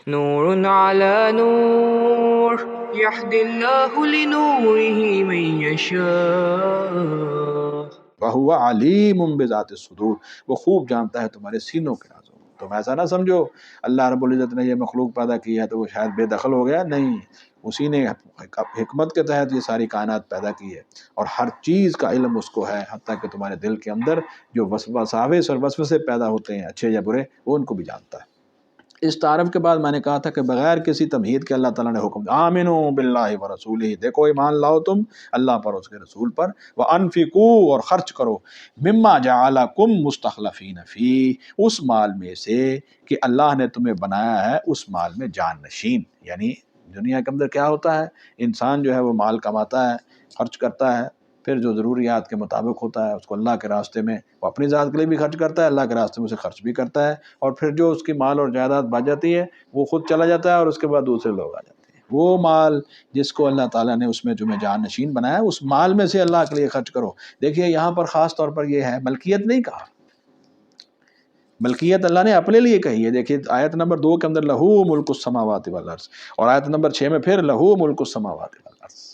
نور علی نور یہدی اللہ لنورہ من یشاء وَهُوَ عَلِیمٌ بِذَاتِ الصُّدُورِ، وہ خوب جانتا ہے تمہارے سینوں کے رازوں کو۔ تم ایسا نہ سمجھو اللہ رب العزت نے یہ مخلوق پیدا کی ہے تو وہ شاید بے دخل ہو گیا، نہیں، اسی نے حکمت کے تحت یہ ساری کائنات پیدا کی ہے، اور ہر چیز کا علم اس کو ہے، حتیٰ کہ تمہارے دل کے اندر جو وساوس اور وسوسے پیدا ہوتے ہیں اچھے یا برے، وہ ان کو بھی جانتا ہے۔ اس تعارف کے بعد میں نے کہا تھا کہ بغیر کسی تمہید کے اللہ تعالیٰ نے حکم دیا آمنو باللہ ورسولہ، دیکھو ایمان لاؤ تم اللہ پر، اس کے رسول پر، وانفقوا، اور خرچ کرو، مما جعلکم مستخلفین فی، اس مال میں سے کہ اللہ نے تمہیں بنایا ہے اس مال میں جان نشین۔ یعنی دنیا کے اندر کیا ہوتا ہے، انسان جو ہے وہ مال کماتا ہے، خرچ کرتا ہے، پھر جو ضروریات کے مطابق ہوتا ہے اس کو اللہ کے راستے میں، وہ اپنی ذات کے لیے بھی خرچ کرتا ہے، اللہ کے راستے میں اسے خرچ بھی کرتا ہے، اور پھر جو اس کی مال اور جائیداد بچ جاتی ہے وہ خود چلا جاتا ہے اور اس کے بعد دوسرے لوگ آ جاتے ہیں۔ وہ مال جس کو اللہ تعالیٰ نے اس میں تمہیں جان نشین بنایا، اس مال میں سے اللہ کے لیے خرچ کرو۔ دیکھیے یہاں پر خاص طور پر یہ ہے، ملکیت نہیں کہا، ملکیت اللہ نے اپنے لیے کہی ہے۔ دیکھیے آیت نمبر 2 کے اندر لہو ملک السماوات والارض، اور آیت نمبر 6 میں پھر لہو ملک السماوات والارض،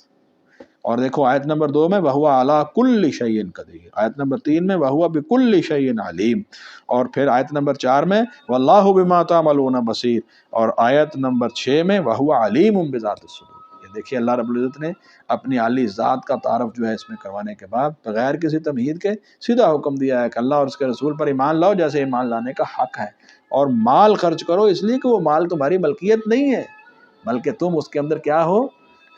اور دیکھو آیت نمبر 2 میں وَهُوَ عَلَىٰ كُلِّ شَيْءٍ قَدِيرٌ، آیت نمبر 3 میں وَهُوَ بِكُلِّ شَيْءٍ عَلِيمٌ، اور پھر آیت نمبر 4 میں وَاللَّهُ بِمَا تَعْمَلُونَ بَصِيرٌ، اور آیت نمبر 6 میں وَهُوَ عَلِيمٌ بِذَاتِ الصُّدُورِ۔ یہ دیکھیے اللہ رب العزت نے اپنی عالی ذات کا تعارف جو ہے اس میں کروانے کے بعد بغیر کسی تمہید کے سیدھا حکم دیا ہے کہ اللہ اور اس کے رسول پر ایمان لاؤ جیسے ایمان لانے کا حق ہے، اور مال خرچ کرو اس لیے کہ وہ مال تمہاری ملکیت نہیں ہے بلکہ تم اس کے اندر کیا ہو،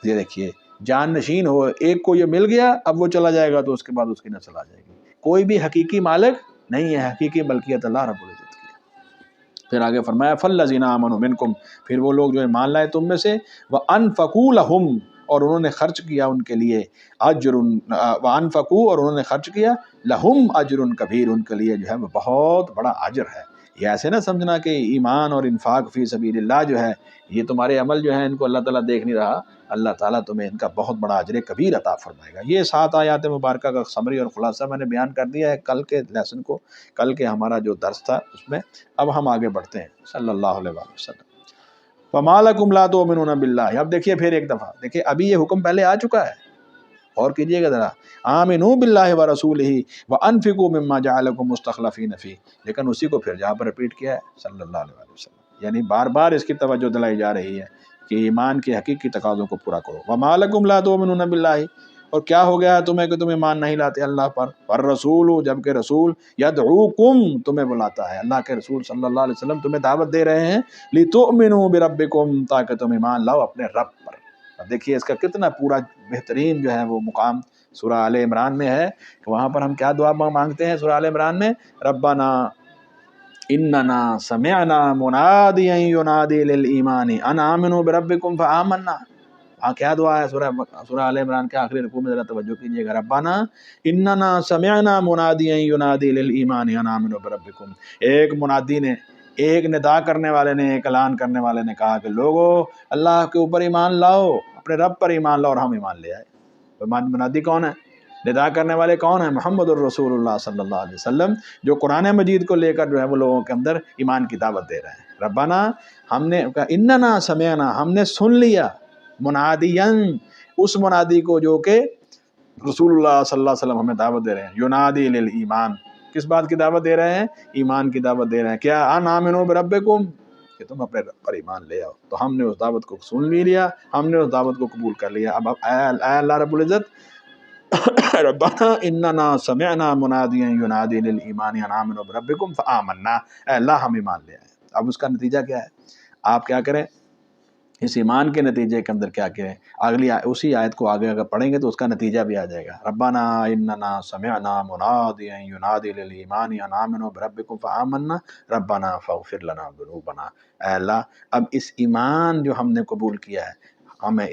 یہ دیکھیے جان نشین ہو۔ ایک کو یہ مل گیا، اب وہ چلا جائے گا تو اس کے بعد اس کی نسل آ جائے گی، کوئی بھی حقیقی مالک نہیں ہے، حقیقی ملکیت اللہ رب العزت کی ہے۔ پھر آگے فرمایا فَالَّذِينَ آمَنُوا مِنْكُمْ، پھر وہ لوگ جو ایمان لائے تم میں سے، وَأَنفَقُوا لَهُمْ، اور انہوں نے خرچ کیا ان کے لیے، وَأَنفَقُوا، اور انہوں نے خرچ کیا، لَهُمْ أَجْرٌ كَبِيرٌ، ان کے لیے جو ہے وہ بہت بڑا اجر ہے۔ یہ ایسے نہ سمجھنا کہ ایمان اور انفاق فی سبیل اللہ جو ہے یہ تمہارے عمل جو ہیں ان کو اللہ تعالیٰ دیکھ نہیں رہا، اللہ تعالیٰ تمہیں ان کا بہت بڑا اجر کبیر عطا فرمائے گا۔ یہ 7 آیات مبارکہ کا سمری اور خلاصہ میں نے بیان کر دیا ہے کل کے لیسن کو، کل کے ہمارا جو درس تھا اس میں۔ اب ہم آگے بڑھتے ہیں صلی اللہ علیہ وسلم۔ وَمَا لَكُمْ لَا تُؤْمِنُونَ بِاللَّهِ، اب دیکھیے پھر ایک دفعہ، دیکھیے ابھی یہ حکم پہلے آ چکا ہے، اور کیجئے گا ذرا، آمنوا باللہ ورسولہ وانفقوا مما جعلکم مستخلفین فیہ، لیکن اسی کو پھر جہاں پر ریپیٹ کیا ہے صلی اللہ علیہ وسلم، یعنی بار بار اس کی توجہ دلائی جا رہی ہے کہ ایمان کے حقیقی تقاضوں کو پورا کرو۔ وما لکم لا تؤمنون باللہ، اور کیا ہو گیا ہے تمہیں کہ تم ایمان نہیں لاتے اللہ پر، والرسول، جبکہ رسول یدعوکم، تمہیں بلاتا ہے، اللہ کے رسول صلی اللہ علیہ وسلم تمہیں دعوت دے رہے ہیں، لتؤمنوا بربکم، تاکہ تم ایمان لاؤ اپنے رب پر۔ اب دیکھیے اس کا کتنا پورا بہترین جو ہے وہ مقام سورہ آل عمران میں ہے کہ وہاں پر ہم کیا دعا مانگتے ہیں سورہ آل عمران میں، ربنا اننا سمعنا منادیا ینادی للایمان ان آمنوا بربکم فآمنا، وہاں کیا دعا ہے سورہ آل عمران کے آخری رکوع میں، ذرا توجہ کیجیے گا، ربنا اننا سمعنا منادیا ینادی للایمان ان آمنوا بربکم، ایک منادی نے، ایک ندا کرنے والے نے، ایک اعلان کرنے والے نے کہا کہ لوگو اللہ کے اوپر ایمان لاؤ، اپنے رب پر ایمان لاؤ، اور ہم ایمان لے آئے۔ تو منادی کون ہے، ندا کرنے والے کون ہیں، محمد الرسول اللہ صلی اللہ علیہ وسلم، جو قرآن مجید کو لے کر جو ہے وہ لوگوں کے اندر ایمان کی دعوت دے رہے ہیں۔ ربنا، ہم نے اننا سمعنا، ہم نے سن لیا، منادین، اس منادی کو جو کہ رسول اللہ صلی اللہ علیہ وسلم ہمیں دعوت دے رہے ہیں، ینادی للایمان، کس بات کی دعوت دے رہے ہیں، ایمان کی دعوت دے رہے ہیں، کیا، ان آمنوا بربکم، کہ تم اپنے رب پر ایمان لے آؤ۔ تو ہم نے اس دعوت کو سن بھی لیا، ہم نے اس دعوت کو قبول کر لیا۔ اب اے اللہ رب العزت، ربنا اننا سمعنا منادیا ینادی للایمان ان آمنوا بربکم فآمنا، اے اللہ ہم ایمان لے آئے۔ اب اس کا نتیجہ کیا ہے، آپ کیا کریں، اس ایمان کے نتیجے کے اندر کیا کریں، اگلی اسی آیت کو آگے اگر پڑھیں گے تو اس کا نتیجہ بھی آ جائے گا، ربنا اننا سمعنا منادیا ینادی للایمان ان آمنوا بربکم فآمنا ربنا فاغفر لنا ذنوبنا، اے اللہ اب اس ایمان جو ہم نے قبول کیا ہے، ہمیں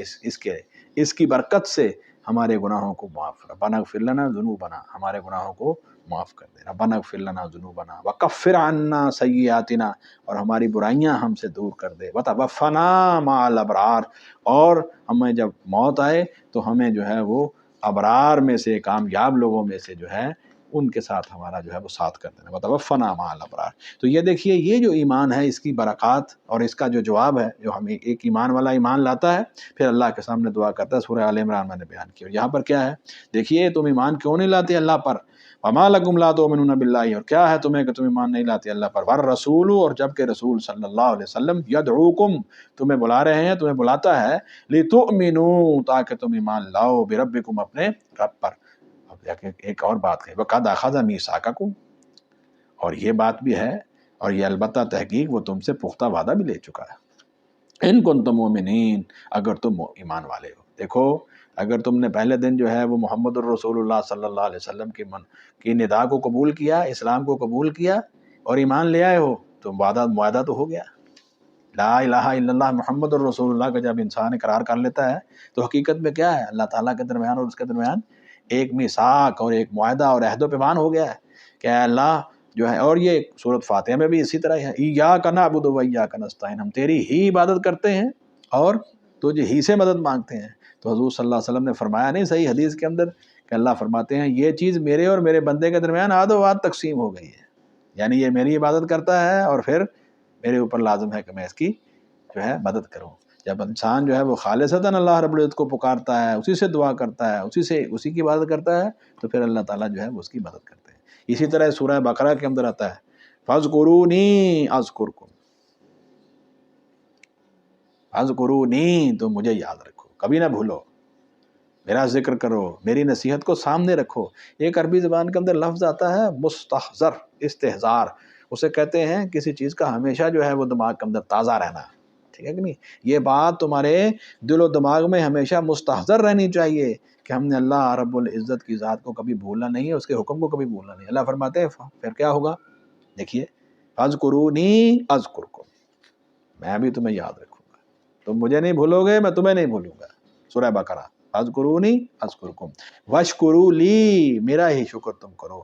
اس کی برکت سے ہمارے گناہوں کو معاف، ربنا اغفر لنا ذنوبنا، ہمارے گناہوں کو معاف کر دے، ربنا اغفر لنا ذنوبنا وکفر عنا سیئاتنا، اور ہماری برائیاں ہم سے دور کر دے، وتوفنا مع الابرار، اور ہمیں جب موت آئے تو ہمیں جو ہے وہ ابرار میں سے، کامیاب لوگوں میں سے جو ہے ان کے ساتھ ہمارا جو ہے وہ ساتھ کر دینا، وتوفنا مع الابرار۔ تو یہ دیکھیے یہ جو ایمان ہے اس کی برکات اور اس کا جو جواب ہے، جو ہمیں ایک ایمان والا ایمان لاتا ہے پھر اللہ کے سامنے دعا کرتا ہے، سورہ آل عمران میں نے بیان کی۔ اور یہاں پر کیا ہے، دیکھیے تم ایمان کیوں نہیں لاتے اللہ پر، وما لکم لا تؤمنون باللہ، اور کیا ہے تمہیں کہ تم ایمان نہیں لاتے اللہ پر، والرسول، اور جب کہ رسول صلی اللہ علیہ وسلم یدعوکم، تمہیں بلا رہے ہیں، تمہیں بلاتا ہے، لتؤمنوا، تاکہ تم ایمان لاؤ، بربکم، اپنے رب پر۔ اب ایک اور بات ہے، وقد اخذ میثاقکم، اور یہ بات بھی ہے، اور یہ البتہ تحقیق وہ تم سے پختہ وعدہ بھی لے چکا ہے، ان کنتم مؤمنین، اگر تم ایمان والے ہو۔ دیکھو اگر تم نے پہلے دن جو ہے وہ محمد الرسول اللہ صلی اللہ علیہ وسلم کی ندا کو قبول کیا، اسلام کو قبول کیا اور ایمان لے آئے ہو، تو معاہدہ تو ہو گیا۔ لا الہ الا اللہ محمد الرسول اللہ کا جب انسان اقرار کر لیتا ہے تو حقیقت میں کیا ہے، اللہ تعالیٰ کے درمیان اور اس کے درمیان ایک میثاق اور ایک معاہدہ اور عہد و پیمان ہو گیا ہے کہ اے اللہ جو ہے، اور یہ سورۃ فاتحہ میں بھی اسی طرح ہے، ایاک نعبد و ایاک نستعین، ہم تیری ہی عبادت کرتے ہیں اور تجھ ہی سے مدد مانگتے ہیں۔ تو حضور صلی اللہ علیہ وسلم نے فرمایا نہیں صحیح حدیث کے اندر کہ اللہ فرماتے ہیں یہ چیز میرے اور میرے بندے کے درمیان آد و آد تقسیم ہو گئی ہے، یعنی یہ میری عبادت کرتا ہے اور پھر میرے اوپر لازم ہے کہ میں اس کی جو ہے مدد کروں۔ جب انسان جو ہے وہ خالصتاً اللہ رب العزت کو پکارتا ہے، اسی سے دعا کرتا ہے، اسی کی عبادت کرتا ہے، تو پھر اللہ تعالیٰ جو ہے وہ اس کی مدد کرتے ہیں۔ اسی طرح سورہ بقرہ کے اندر آتا ہے فاذکرونی اذکرکم، اذکرونی، تو مجھے یاد رکھو، کبھی نہ بھولو، میرا ذکر کرو، میری نصیحت کو سامنے رکھو۔ ایک عربی زبان کے اندر لفظ آتا ہے مستحضر، استحضار، اسے کہتے ہیں کسی چیز کا ہمیشہ جو ہے وہ دماغ کے اندر تازہ رہنا، ٹھیک ہے کہ نہیں؟ یہ بات تمہارے دل و دماغ میں ہمیشہ مستحضر رہنی چاہیے کہ ہم نے اللہ رب العزت کی ذات کو کبھی بھولنا نہیں ہے، اس کے حکم کو کبھی بھولنا نہیں۔ اللہ فرماتے ہیں پھر کیا ہوگا، دیکھیے اذکرونی اذکرکم، میں بھی تمہیں یاد رکھوں گا، تم مجھے نہیں بھولو گے میں تمہیں نہیں بھولوں گا۔ سورہ بقرہ اذکرونی اذکرکم واشکروا لی، میرا ہی شکر تم کرو۔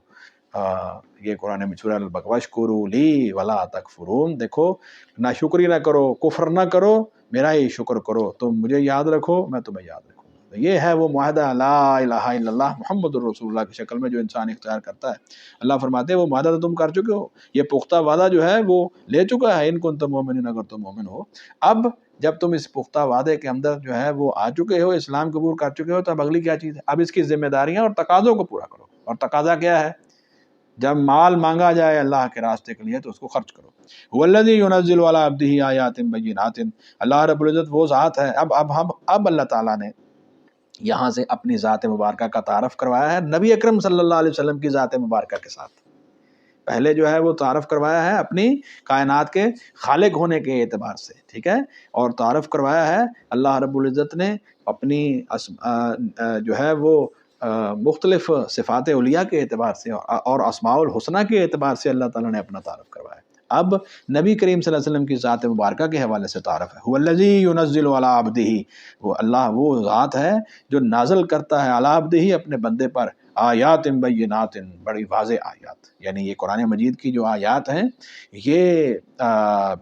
یہ قرآن میں سورہ البقرہ، واشکروا لی ولا تکفرون، دیکھو نہ شکری نہ کرو، کفر نہ کرو، میرا ہی شکر کرو، تم مجھے یاد رکھو میں تمہیں یاد رکھوں گا۔ یہ ہے وہ معاہدہ لا الہ الا اللہ محمد الرسول اللہ کی شکل میں جو انسان اختیار کرتا ہے۔ اللہ فرماتے ہیں وہ معاہدہ تو تم کر چکے ہو، یہ پختہ وعدہ جو ہے وہ لے چکا ہے، ان کنتم مومنین، اگر تم مومن ہو۔ اب جب تم اس پختہ وعدے کے اندر جو ہے وہ آ چکے ہو، اسلام قبول کر چکے ہو، تو اب اگلی کیا چیز ہے، اب اس کی ذمہ داریاں اور تقاضوں کو پورا کرو۔ اور تقاضا کیا ہے، جب مال مانگا جائے اللہ کے راستے کے لیے تو اس کو خرچ کرو۔ هو الذی ينزل علی عبدہ آیات بینات، اللہ رب العزت وہ ذات ہے۔ اب اللہ تعالیٰ نے یہاں سے اپنی ذات مبارکہ کا تعارف کروایا ہے نبی اکرم صلی اللہ علیہ وسلم کی ذات مبارکہ کے ساتھ۔ پہلے جو ہے وہ تعارف کروایا ہے اپنی کائنات کے خالق ہونے کے اعتبار سے، ٹھیک ہے، اور تعارف کروایا ہے اللہ رب العزت نے اپنی جو ہے وہ مختلف صفات علیہ کے اعتبار سے اور اسماء الحسنہ کے اعتبار سے اللہ تعالیٰ نے اپنا تعارف کروایا۔ اب نبی کریم صلی اللہ علیہ وسلم کی ذات مبارکہ کے حوالے سے تعارف ہے، هو الذی ينزل علی عبدہ، وہ اللہ وہ ذات ہے جو نازل کرتا ہے علی عبدہ اپنے بندے پر آیات بینات، بڑی واضح آیات، یعنی یہ قرآن مجید کی جو آیات ہیں یہ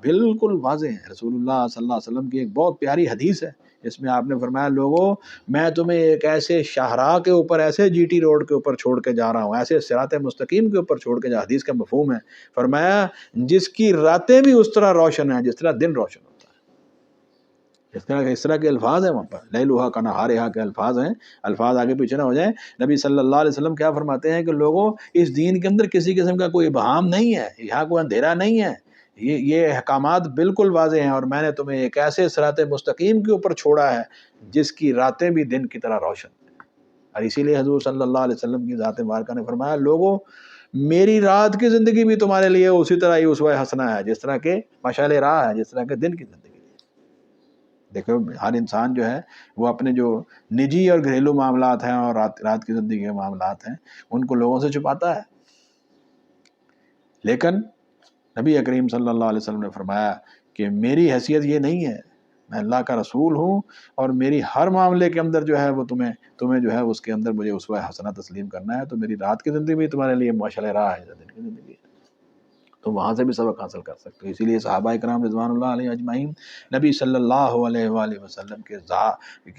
بالکل واضح ہیں۔ رسول اللہ صلی اللہ علیہ وسلم کی ایک بہت پیاری حدیث ہے، اس میں آپ نے فرمایا لوگوں میں تمہیں ایک ایسے شاہراہ کے اوپر، ایسے جی ٹی روڈ کے اوپر چھوڑ کے جا رہا ہوں، ایسے صراط مستقیم کے اوپر چھوڑ کے جا، حدیث کا مفہوم ہے، فرمایا جس کی راتیں بھی اس طرح روشن ہیں جس طرح دن روشن ہوتا ہے۔ اس طرح کے الفاظ ہیں وہاں پر، لیلھا کنہارھا کے الفاظ ہیں، الفاظ آگے پیچھے نہ ہو جائیں۔ نبی صلی اللہ علیہ وسلم کیا فرماتے ہیں کہ لوگوں اس دین کے اندر کسی قسم کا کوئی ابہام نہیں ہے، یہاں کوئی اندھیرا نہیں ہے، یہ احکامات بالکل واضح ہیں، اور میں نے تمہیں ایک ایسے صراط مستقیم کے اوپر چھوڑا ہے جس کی راتیں بھی دن کی طرح روشن ہیں۔ اور اسی لیے حضور صلی اللہ علیہ وسلم کی ذات مبارکہ نے فرمایا لوگوں میری رات کی زندگی بھی تمہارے لیے اسی طرح ہی اسوہ حسنہ ہے جس طرح کہ مشعل راہ ہے، جس طرح کہ دن کی زندگی ہے۔ دیکھو ہر انسان جو ہے وہ اپنے جو نجی اور گھریلو معاملات ہیں اور رات کی زندگی کے معاملات ہیں ان کو لوگوں سے چھپاتا ہے، لیکن نبی کریم صلی اللہ علیہ وسلم نے فرمایا کہ میری حیثیت یہ نہیں ہے، میں اللہ کا رسول ہوں اور میری ہر معاملے کے اندر جو ہے وہ تمہیں جو ہے اس کے اندر مجھے اسوہ حسنہ تسلیم کرنا ہے، تو میری رات کی زندگی بھی تمہارے لیے مشعل راہ ہے، دن کی زندگی ہے۔ تو وہاں سے بھی سبق حاصل کر سکتے ہو۔ اسی لیے صحابہ کرام رضوان اللہ علیہ اجمعین نبی صلی اللہ علیہ وآلہ وسلم کی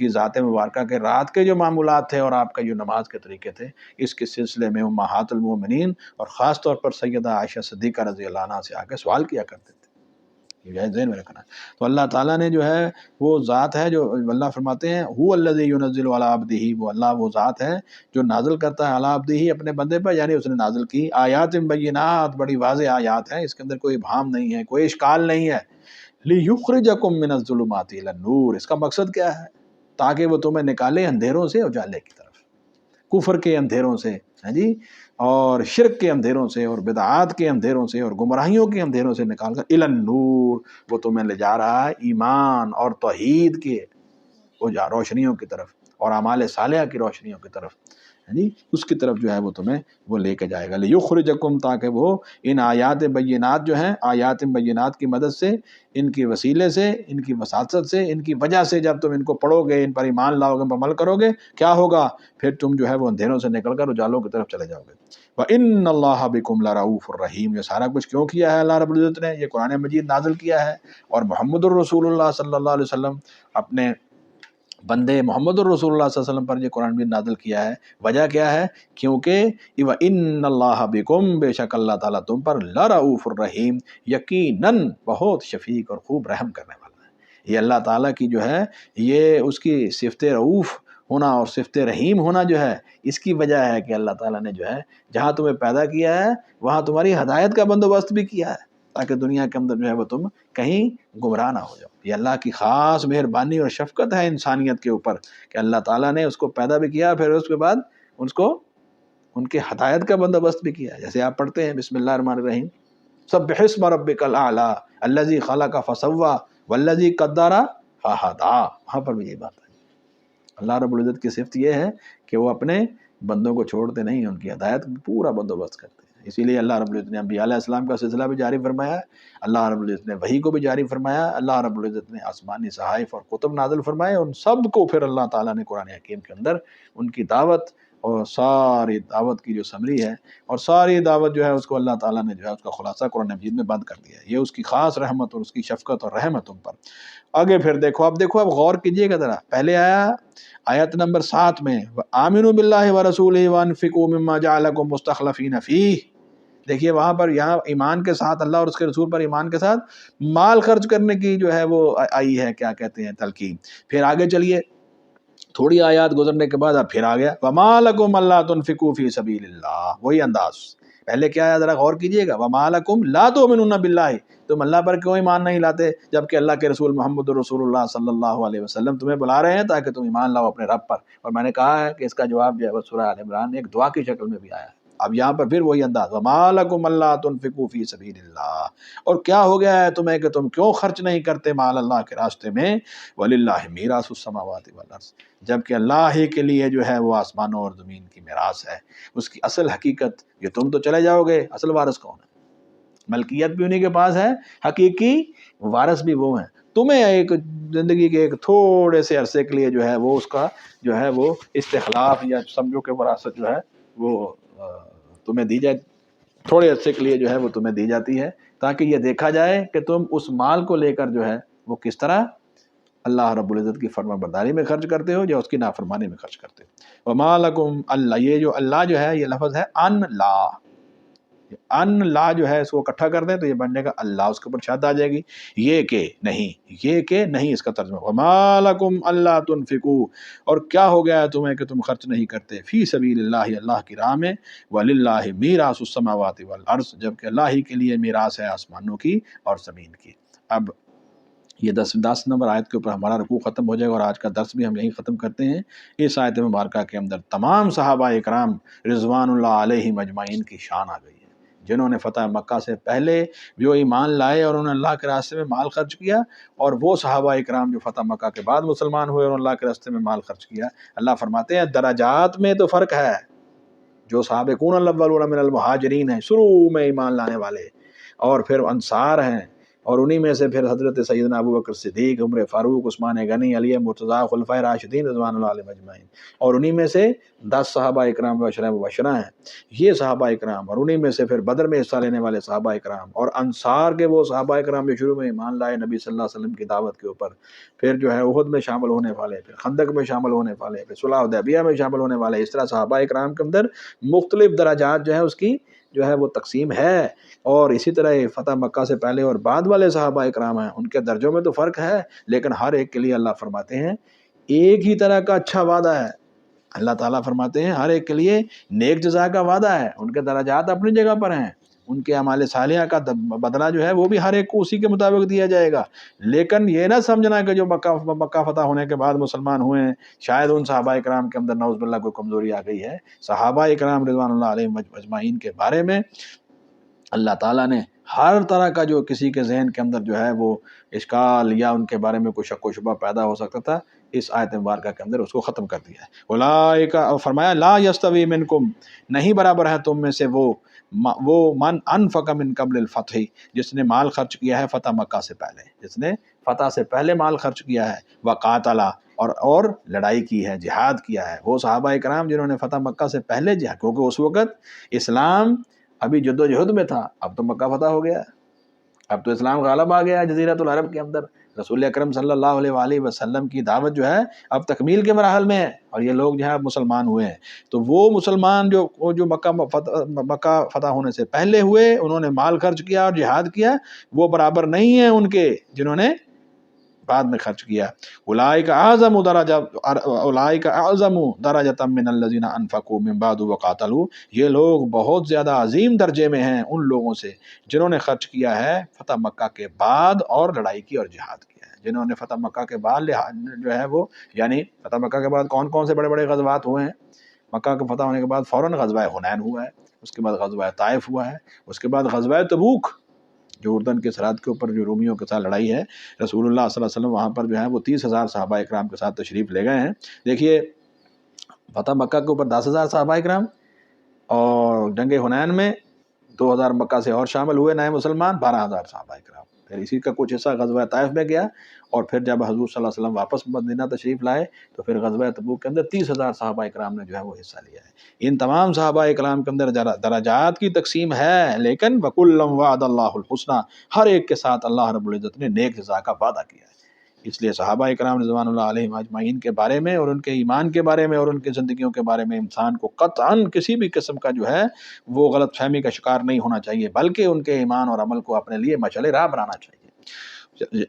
ذات مبارکہ کے رات کے جو معمولات تھے اور آپ کا جو نماز کے طریقے تھے، اس کے سلسلے میں امہات المومنین اور خاص طور پر سیدہ عائشہ صدیقہ رضی اللہ عنہا سے آ کے سوال کیا کرتے تھے، یہ ذہن میں رکھنا ہے۔ تو اللہ تعالیٰ نے جو ہے وہ ذات ہے جو اللہ فرماتے ہیں هو الذی ينزل علی عبدہ، وہ اللہ وہ ذات ہے جو نازل کرتا ہے علی عبدہ اپنے بندے پر، یعنی اس نے نازل کی آیات بینات، بڑی واضح آیات ہیں، اس کے اندر کوئی ابہام نہیں ہے، کوئی اشکال نہیں ہے۔ لیخرجکم من الظلمات الی النور، اس کا مقصد کیا ہے؟ تاکہ وہ تمہیں نکالے اندھیروں سے اجالے کی طرف، کفر کے اندھیروں سے، ہاں جی، اور شرک کے اندھیروں سے اور بدعات کے اندھیروں سے اور گمراہیوں کے اندھیروں سے نکال کر الی النور، وہ تمہیں لے جا رہا ہے ایمان اور توحید کے روشنیوں کی طرف اور اعمال صالحہ کی روشنیوں کی طرف، یعنی اس کی طرف جو ہے وہ تمہیں وہ لے کے جائے گا۔ لیخرجکم، تاکہ وہ ان آیات بینات جو ہیں، آیات بینات کی مدد سے، ان کی وسیلے سے، ان کی وساطت سے، ان کی وجہ سے جب تم ان کو پڑھو گے، ان پر ایمان لاؤ گے، ان پر عمل کرو گے، کیا ہوگا؟ پھر تم جو ہے وہ اندھیروں سے نکل کر اجالوں کی طرف چلے جاؤ گے۔ وَإِنَّ اللَّهَ بِكُمْ لَرَؤُوفٌ الرَّحِيمٌ، یہ سارا کچھ کیوں کیا ہے اللہ رب العزت نے؟ یہ قرآن مجید نازل کیا ہے اور محمد الرسول اللہ صلی اللہ علیہ وسلم اپنے بندے محمد الرسول اللہ صلی اللہ علیہ وسلم پر یہ قرآن مجید نازل کیا ہے۔ وجہ کیا ہے؟ کیونکہ وَإِنَّ اللَّهَ بِكُمْ، بے شک اللہ تعالیٰ تم پر لَرَؤُوفٌ الرَّحِيمٌ، یقیناً بہت شفیق اور خوب رحم کرنے والا ہے۔ یہ اللہ تعالیٰ کی جو ہے یہ اس کی صفت رؤوف ہونا اور صفت رحیم ہونا جو ہے، اس کی وجہ ہے کہ اللہ تعالیٰ نے جو ہے جہاں تمہیں پیدا کیا ہے وہاں تمہاری ہدایت کا بندوبست بھی کیا ہے، تاکہ دنیا کے اندر جو ہے وہ تم کہیں گمراہ نہ ہو جاؤ۔ یہ اللہ کی خاص مہربانی اور شفقت ہے انسانیت کے اوپر کہ اللہ تعالیٰ نے اس کو پیدا بھی کیا، پھر اس کے بعد اس کو ان کے ہدایت کا بندوبست بھی کیا ہے۔ جیسے آپ پڑھتے ہیں بسم اللہ الرحمن الرحیم، سبح اسم ربک الاعلی الذی خلق فسوی والذی قدر فہدی، وہاں پر بھی یہ بات ہے۔ اللہ رب العزت کی صفت یہ ہے کہ وہ اپنے بندوں کو چھوڑتے نہیں، ان کی ہدایت پورا بندوبست کرتے ہیں۔ اسی لیے اللہ رب العزت نے انبیاء علیہ السلام کا سلسلہ بھی جاری فرمایا، اللہ رب العزت نے وحی کو بھی جاری فرمایا، اللہ رب العزت نے آسمانی صحائف اور کتب نازل فرمائے، ان سب کو پھر اللہ تعالیٰ نے قرآن حکیم کے اندر ان کی دعوت اور ساری دعوت کی جو سمری ہے اور ساری دعوت جو ہے اس کو اللہ تعالیٰ نے جو ہے اس کا خلاصہ قرآن مجید میں بند کر دیا ہے۔ یہ اس کی خاص رحمت اور اس کی شفقت اور رحمت ان پر۔ آگے پھر دیکھو، اب غور کیجئے گا ذرا، پہلے آیا آیت نمبر 7 میں آمنوا باللہ ورسولہ وانفقوا مما جعلکم مستخلفین فیہ، دیکھیے وہاں پر یہاں ایمان کے ساتھ اللہ اور اس کے رسول پر ایمان کے ساتھ مال خرچ کرنے کی جو ہے وہ آئی ہے، کیا کہتے ہیں، تلقین۔ پھر آگے چلیے، تھوڑی آیات گزرنے کے بعد اب پھر آ گیا وَمَا لَكُمْ أَلَّا تُنْفِقُوا فِي سَبِيلِ اللَّهِ، وہی انداز۔ پہلے کیا ہے ذرا غور کیجئے گا، وَمَا لَكُمْ لَا تُؤْمِنُونَ بِاللَّهِ، تم اللہ پر کیوں ایمان نہیں لاتے جبکہ اللہ کے رسول محمد رسول اللہ صلی اللہ علیہ وسلم تمہیں بلا رہے ہیں تاکہ تم ایمان لاؤ اپنے رب پر۔ اور میں نے کہا ہے کہ اس کا جواب جو ہے وہ سورہ آل عمران ایک دعا کی شکل میں بھی آیا ہے۔ اب یہاں پر پھر وہی انداز وَمَا لَكُمْ أَلَّا تُنْفِقُوا فِي سَبِيلِ اللَّهِ، اور کیا ہو گیا ہے تمہیں کہ تم کیوں خرچ نہیں کرتے مال اللہ کے راستے میں، وَلِلَّهِ مِيرَاثُ السَّمَاوَاتِ وَالْأَرْضِ، جبکہ اللہ ہی کے لیے جو ہے وہ آسمانوں اور زمین کی میراث ہے، اس کی اصل حقیقت یہ تم تو چلے جاؤ گے، اصل وارث کون ہے؟ ملکیت بھی انہی کے پاس ہے، حقیقی وارث بھی وہ ہیں۔ تمہیں ایک زندگی کے ایک تھوڑے سے عرصے کے لیے جو ہے وہ اس کا جو ہے وہ استخلاف یا سمجھو کہ وراثت جو ہے وہ تمہیں دی جائے، تھوڑے عرصے کے لیے جو ہے وہ تمہیں دی جاتی ہے تاکہ یہ دیکھا جائے کہ تم اس مال کو لے کر جو ہے وہ کس طرح اللہ رب العزت کی فرما برداری میں خرچ کرتے ہو یا اس کی نافرمانی میں خرچ کرتے ہو۔ وَمَا لَكُمْ اللہ، یہ جو اللہ جو ہے یہ لفظ ہے ان لا جو ہے اس کو اکٹھا کر دیں تو یہ بن جائے گا اللہ، اس کے اوپر شد آ جائے گی، یہ کہ نہیں اس کا ترجمہ وَمَا لَكُمْ أَلَّا تُنْفِقُوا، اور کیا ہو گیا ہے تمہیں کہ تم خرچ نہیں کرتے فی سبیل اللہ، اللہ کی راہ میں، وَلِلَّهِ مِيرَاثُ السَّمَاوَاتِ وَالْأَرْضِ، جبکہ اللہ ہی کے لیے میراث ہے آسمانوں کی اور زمین کی۔ اب یہ 10 نمبر آیت کے اوپر ہمارا رکوع ختم ہو جائے گا اور آج کا درس بھی ہم یہیں ختم کرتے ہیں۔ اس آیت مبارکہ کے اندر تمام صحابہ اکرام رضوان اللہ علیہم اجمعین کی شان آ گئی ہے، جنہوں نے فتح مکہ سے پہلے جو ایمان لائے اور انہوں نے اللہ کے راستے میں مال خرچ کیا، اور وہ صحابہ اکرام جو فتح مکہ کے بعد مسلمان ہوئے اور اللہ کے راستے میں مال خرچ کیا۔ اللہ فرماتے ہیں درجات میں تو فرق ہے، جو سابقون الاولون من المہاجرین ہیں، شروع میں ایمان لانے والے، اور پھر انصار ہیں، اور انہی میں سے پھر حضرت سیدنا ابو بکر صدیق، عمر فاروق، عثمان غنی، علی مرتضیٰ، خلفائے راشدین رضوان اللہ علیہم اجمعین، اور انہی میں سے 10 صحابہ اکرام عشرہ مبشرہ ہیں، یہ صحابہ اکرام، اور انہی میں سے پھر بدر میں حصہ لینے والے صحابہ اکرام، اور انصار کے وہ صحابہ اکرام جو شروع میں ایمان لائے نبی صلی اللہ علیہ وسلم کی دعوت کے اوپر، پھر جو ہے احد میں شامل ہونے والے، پھر خندق میں شامل ہونے والے، پھر صلح حدیبیہ میں شامل ہونے والے، اس طرح صحابہ اکرام کے اندر مختلف درجات جو ہے اس کی جو ہے وہ تقسیم ہے۔ اور اسی طرح فتح مکہ سے پہلے اور بعد والے صحابہ اکرام ہیں، ان کے درجوں میں تو فرق ہے، لیکن ہر ایک کے لیے اللہ فرماتے ہیں ایک ہی طرح کا اچھا وعدہ ہے۔ اللہ تعالیٰ فرماتے ہیں ہر ایک کے لیے نیک جزا کا وعدہ ہے، ان کے درجات اپنی جگہ پر ہیں، ان کے اعمال صالحہ کا بدلہ جو ہے وہ بھی ہر ایک کو اسی کے مطابق دیا جائے گا۔ لیکن یہ نہ سمجھنا کہ جو مکہ فتح ہونے کے بعد مسلمان ہوئے ہیں شاید ان صحابہ اکرام کے اندر نعوذ باللہ کوئی کمزوری آ گئی ہے۔ صحابہ اکرام رضوان اللہ علیہم اجمعین کے بارے میں اللہ تعالیٰ نے ہر طرح کا جو کسی کے ذہن کے اندر جو ہے وہ اشکال یا ان کے بارے میں کوئی شک و شبہ پیدا ہو سکتا تھا، اس آیت مبارکہ کے اندر اس کو ختم کر دیا ہے۔ اولئک، اور فرمایا لا یستوی منکم، نہیں برابر ہے تم میں سے وہ من انفق من قبل الفتح، جس نے مال خرچ کیا ہے فتح مکہ سے پہلے، جس نے فتح سے پہلے مال خرچ کیا ہے، وقاتل، اور لڑائی کی ہے، جہاد کیا ہے، وہ صحابہ اکرام جنہوں نے فتح مکہ سے پہلے جہاد، کیونکہ اس وقت اسلام ابھی جد و جہد میں تھا، اب تو مکہ فتح ہو گیا، اب تو اسلام غالب آ گیا ہے جزیرۃ العرب کے اندر، رسول اکرم صلی اللہ علیہ وآلہ وسلم کی دعوت جو ہے اب تکمیل کے مراحل میں ہے، اور یہ لوگ جو ہے اب مسلمان ہوئے ہیں۔ تو وہ مسلمان جو مکہ فتح ہونے سے پہلے ہوئے، انہوں نے مال خرچ کیا اور جہاد کیا، وہ برابر نہیں ہیں ان کے جنہوں نے بعد میں خرچ کیا۔ اولئک اعظم درجۃ من الذین انفقوا من بعد وقاتلوا، یہ لوگ بہت زیادہ عظیم درجے میں ہیں ان لوگوں سے جنہوں نے خرچ کیا ہے فتح مکہ کے بعد اور لڑائی کی اور جہاد کیا ہے۔ جنہوں نے فتح مکہ کے بعد جو ہے وہ، یعنی فتح مکہ کے بعد کون کون سے بڑے بڑے غزوات ہوئے ہیں؟ مکہ کے فتح ہونے کے بعد فوراً غزوہ حنین ہوا ہے، اس کے بعد غزوہ طائف ہوا ہے، اس کے بعد غزوہ تبوک جو اردن کے سرحد کے اوپر جو رومیوں کے ساتھ لڑائی ہے، رسول اللہ صلی اللہ علیہ وسلم وہاں پر جو ہے وہ 30,000 صحابہ اکرام کے ساتھ تشریف لے گئے ہیں۔ دیکھیے فتح مکہ کے اوپر 10,000 صحابہ اکرام، اور جنگ حنین میں 2,000 مکہ سے اور شامل ہوئے نئے مسلمان، 12,000 صحابہ اکرام۔ پھر اسی کا کچھ حصہ غزوہ طائف میں گیا، اور پھر جب حضور صلی اللہ علیہ وسلم واپس مدینہ تشریف لائے تو پھر غزوہ تبوک کے اندر 30,000 صحابہ اکرام نے جو ہے وہ حصہ لیا ہے۔ ان تمام صحابہ اکرام کے اندر درجات کی تقسیم ہے، لیکن وَكُلًّا وَعَدَ اللَّهُ الْحُسْنَى، ہر ایک کے ساتھ اللہ رب العزت نے نیک جزا کا وعدہ کیا ہے۔ اس لیے صحابہ اکرام رضوان اللہ علیہم اجمعین کے بارے میں اور ان کے ایمان کے بارے میں اور ان کی زندگیوں کے بارے میں انسان کو قطعاً کسی بھی قسم کا جو ہے وہ غلط فہمی کا شکار نہیں ہونا چاہیے، بلکہ ان کے ایمان اور عمل کو اپنے لیے مشعل راہ بنانا چاہیے۔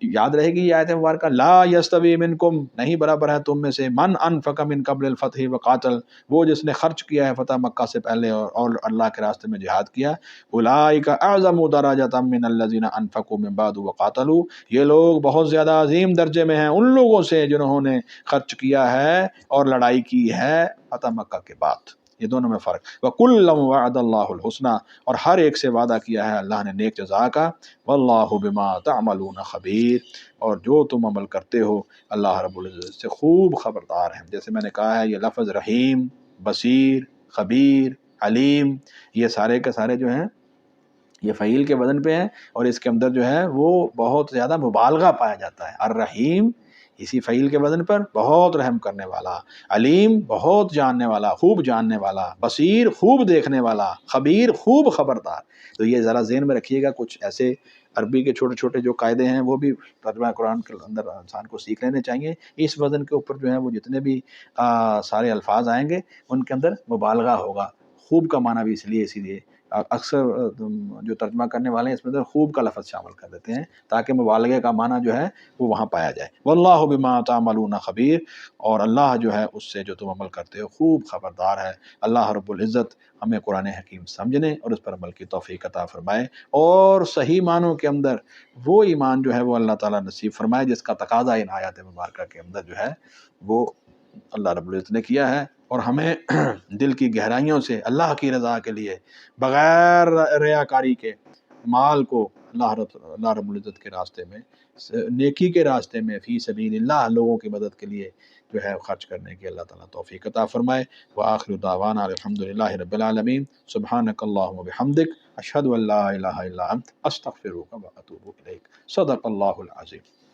یاد رہے گی یہ آیت مبارکہ، لا یستوی منکم، نہیں برابر ہے تم میں سے، من انفق من قبل الفتح وقاتل، وہ جس نے خرچ کیا ہے فتح مکہ سے پہلے اور اللہ کے راستے میں جہاد کیا، اولئک اعظم درجۃ من الذین انفقوا من بعد وقاتلوا، یہ لوگ بہت زیادہ عظیم درجے میں ہیں ان لوگوں سے جنہوں نے خرچ کیا ہے اور لڑائی کی ہے فتح مکہ کے بعد۔ یہ دونوں میں فرق۔ وَكُلًّا وَعَدَ اللَّهُ الْحُسْنَى، اور ہر ایک سے وعدہ کیا ہے اللہ نے نیک جزا کا، وَاللَّهُ بِمَا تَعْمَلُونَ خَبِيرٌ، اور جو تم عمل کرتے ہو اللہ رب العزت سے خوب خبردار ہے۔ جیسے میں نے کہا ہے یہ لفظ رحیم، بصیر، خبیر، علیم، یہ سارے کے سارے جو ہیں یہ فعیل کے وزن پہ ہیں، اور اس کے اندر جو ہے وہ بہت زیادہ مبالغہ پایا جاتا ہے۔ الرحیم اسی فعیل کے وزن پر بہت رحم کرنے والا، علیم بہت جاننے والا، خوب جاننے والا، بصیر خوب دیکھنے والا، خبیر خوب خبردار۔ تو یہ ذرا ذہن میں رکھیے گا، کچھ ایسے عربی کے چھوٹے چھوٹے جو قاعدے ہیں وہ بھی ترجمہ قرآن کے اندر انسان کو سیکھ لینے چاہیے۔ اس وزن کے اوپر جو ہے وہ جتنے بھی سارے الفاظ آئیں گے ان کے اندر مبالغہ ہوگا۔ خوب کا معنی بھی اسی لیے اکثر جو ترجمہ کرنے والے ہیں اس میں اندر خوب کا لفظ شامل کر دیتے ہیں تاکہ مبالغے کا معنی جو ہے وہ وہاں پایا جائے۔ واللہ بما تعملون خبیر، اور اللہ جو ہے اس سے جو تم عمل کرتے ہو خوب خبردار ہے۔ اللہ رب العزت ہمیں قرآن حکیم سمجھنے اور اس پر عمل کی توفیق عطا فرمائے، اور صحیح معنوں کے اندر وہ ایمان جو ہے وہ اللہ تعالیٰ نصیب فرمائے جس کا تقاضا ان آیات مبارکہ کے اندر جو ہے وہ اللہ رب العزت نے کیا ہے، اور ہمیں دل کی گہرائیوں سے اللہ کی رضا کے لیے بغیر ریاکاری کے مال کو اللہ رب العزت کے راستے میں، نیکی کے راستے میں، فی سبیل اللہ، لوگوں کی مدد کے لیے جو ہے خرچ کرنے کی اللہ تعالیٰ توفیق عطا فرمائے۔ وآخر دعوانا الحمدللہ رب العالمین، سبحانک اللہم وبحمدک، اشہد ان لا الہ الا انت، استغفرک واتوب الیک۔ صدق اللہ العظیم۔